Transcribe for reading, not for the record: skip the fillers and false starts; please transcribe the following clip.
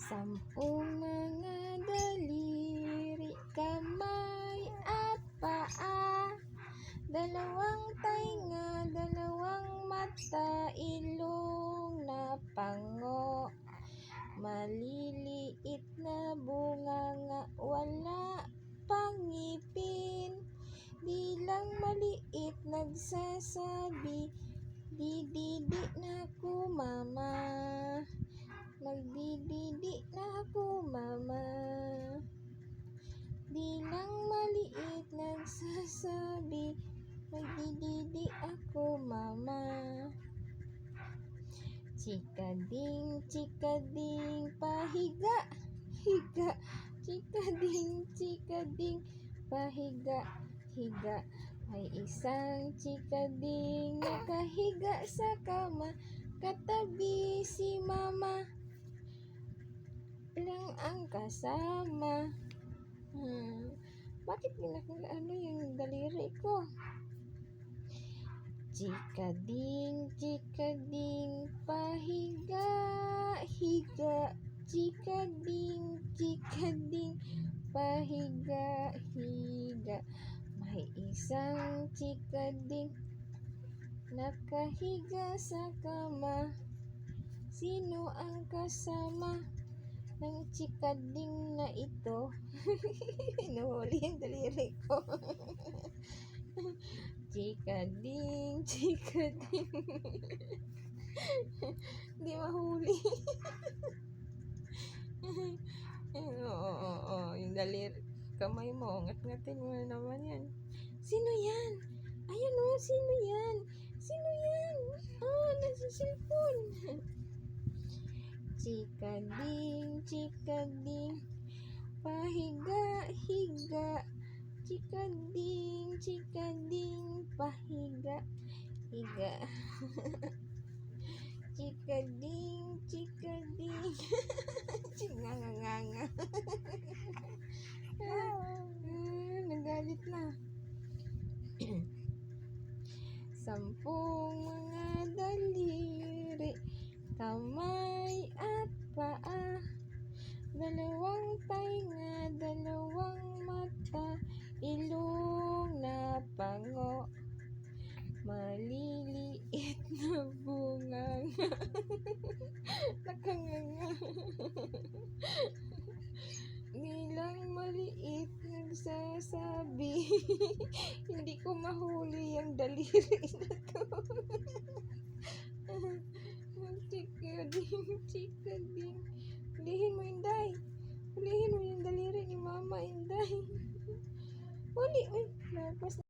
Sampung mga daliri, kamay at paa, dalawang tainga, dalawang mata, ilong na pango, maliliit na bunganga, wala pang ngipin, dilang maliit nagsasabi, dididi na ko mama, magdididi na ako mama. Dilang maliit nagsasabi, magdididi ako mama. Chikading, chikading, pahiga, higa. Chikading, chikading, pahiga, higa. May isang chikading nakahiga sa kama, katabi si mama lang ang kasama. Bakit yung daliri ko? Chikading, chikading, pahiga, higa. Chikading, chikading, pahiga, higa. May isang chikading nakahiga sa kama. Sino ang kasama ng chikading na ito? Inuhuli yung daliri ko. Chikading, chikading. Hindi mahuli. Oo, yung daliri. Kamay mo, ngat-ngatin mo na naman yan. Sino yan? Ayan o, sino yan? Sino yan? Nasa cellphone. Chikading, chikading, pahiga, higa. Chikading, chikading, pahiga, higa. Chikading, chikading. Chinganganganga. Nagalit na. Sampung mga daliri, kamay at paa, dalawang tainga, dalawang mata, ilong na pango, maliliit na bunganga, nakanganga. Nilang maliit nagsasabi, hindi ko mahuli yung daliri na to. Chikading, chikading. Hulihin mo, Inday. Hulihin mo yung daliri ni Mama, Inday. Huli, uy.